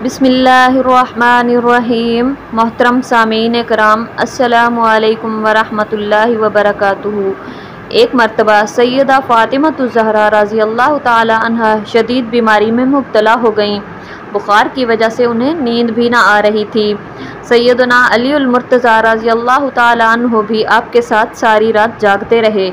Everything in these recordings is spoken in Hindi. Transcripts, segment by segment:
बिस्मिल्लाहिर्रहमानिर्रहीम। मोहतरम सामीन कराम, अस्सलामु अलैकुम वरहमतुल्लाहि वबरकातुहू। एक मरतबा सैयदा फ़ातिमा ज़हरा रज़ी अल्लाह ताला अन्हा शदीद बीमारी में मुब्तला हो गईं। बुखार की वजह से उन्हें नींद भी ना आ रही थी। सैयदना अली उल मुर्तज़ा रज़ी अल्लाह ताला अन्हु भी आपके साथ सारी रात जागते रहे।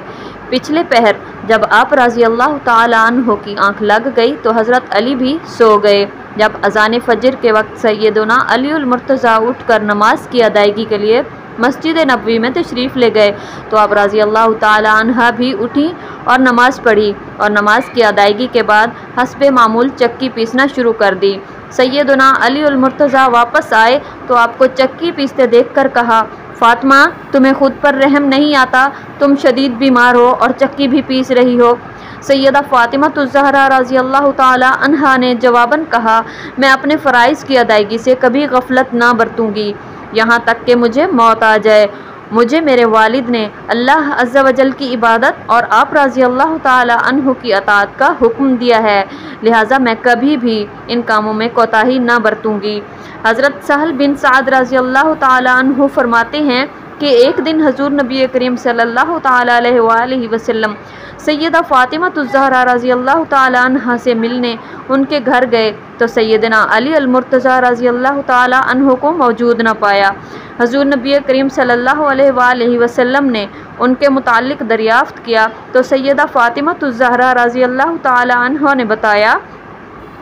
पिछले पहर जब आप रज़ी अल्लाह ताला अन्हु की आंख लग गई तो हज़रत अली भी सो गए। जब अज़ान फ़जर के वक्त सैयदना अली उल मुर्तज़ा उठकर नमाज की अदायगी के लिए मस्जिद नबवी में तशरीफ़ ले गए तो आप रज़ी अल्लाह ताला अन्हा भी उठी और नमाज़ पढ़ी और नमाज की अदायगी के बाद हस्बे मामूल चक्की पीसना शुरू कर दी। सैयदना अली उल मुर्तज़ा वापस आए तो आपको चक्की पीसते देखकर कहा, फ़ातिमा, तुम्हें खुद पर रहम नहीं आता? तुम शदीद बीमार हो और चक्की भी पीस रही हो। सैयदा फ़ातिमा ज़हरा रज़ी अल्लाह ताला अन्हा ने जवाबन कहा, मैं अपने फ़राइज़ की अदायगी से कभी गफलत ना बरतूँगी, यहाँ तक कि मुझे मौत आ जाए। मुझे मेरे वालिद ने अल्लाह अज़्ज़ा वजल की इबादत और आप रज़ी अल्लाह ताला अन्हु की अताअत का हुक्म दिया है, लिहाजा मैं कभी भी इन कामों में कोताही ना बरतूँगी। हज़रत सहल बिन साद रज़ी अल्लाह ताला अन्हु फरमाते हैं कि एक दिन हजूर नबी करीम सल्लल्लाहु ताला अलैहि वसल्लम सैयदा फ़ातिमा ज़हरा रज़ी अल्लाह ताला अन्हा से मिलने उनके घर गए तो सैयदना अली अल मुर्तज़ा रज़ी अल्लाह ताला अन्हु को मौजूद न पाया। हजूर नबी करीम सल्लल्लाहु अलैहि वसल्लम ने उनके मुताल्लिक़ दरियाफ़्त किया तो सैयदा फ़ातिमा ज़हरा रज़ी अल्लाह ताला अन्हा ने बताया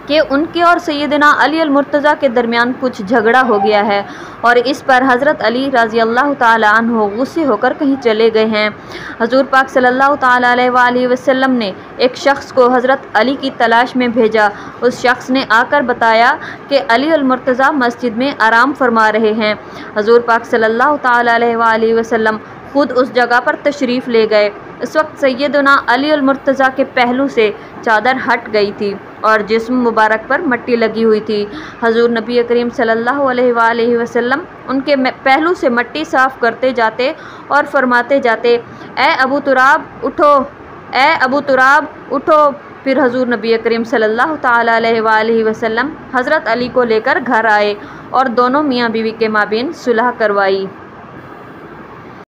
कि उनके और सैयदना अली अल मुर्तज़ा के दरमियान कुछ झगड़ा हो गया है और इस पर हज़रत अली रज़ी अल्लाह ताला अन्हु गुस्से होकर कहीं चले गए हैं। हजूर पाक सल्लल्लाहु ताला अलैहि वसल्लम ने एक शख्स को हज़रत अली की तलाश में भेजा। उस शख्स ने आकर बताया कि अली अल मुर्तज़ा मस्जिद में आराम फरमा रहे हैं। हजूर पाक सल्लल्लाहु ताला अलैहि वसल्लम खुद उस जगह पर तशरीफ़ ले गए। इस वक्त सैयदना अली अल मुर्तज़ा के पहलू से चादर हट गई थी और जिस्म मुबारक पर मट्टी लगी हुई थी। हजूर नबी करीम सल्लल्लाहु अलैहि वसल्लम उनके पहलू से मट्टी साफ़ करते जाते और फरमाते जाते, ए अबू तुराब उठो, ए अबू तुराब उठो। फिर हजूर नबी करीम सल्लल्लाहु ताला अलैहि वसल्लम हज़रत अली को लेकर घर आए और दोनों मियाँ बीवी के माबीन सुलह करवाई।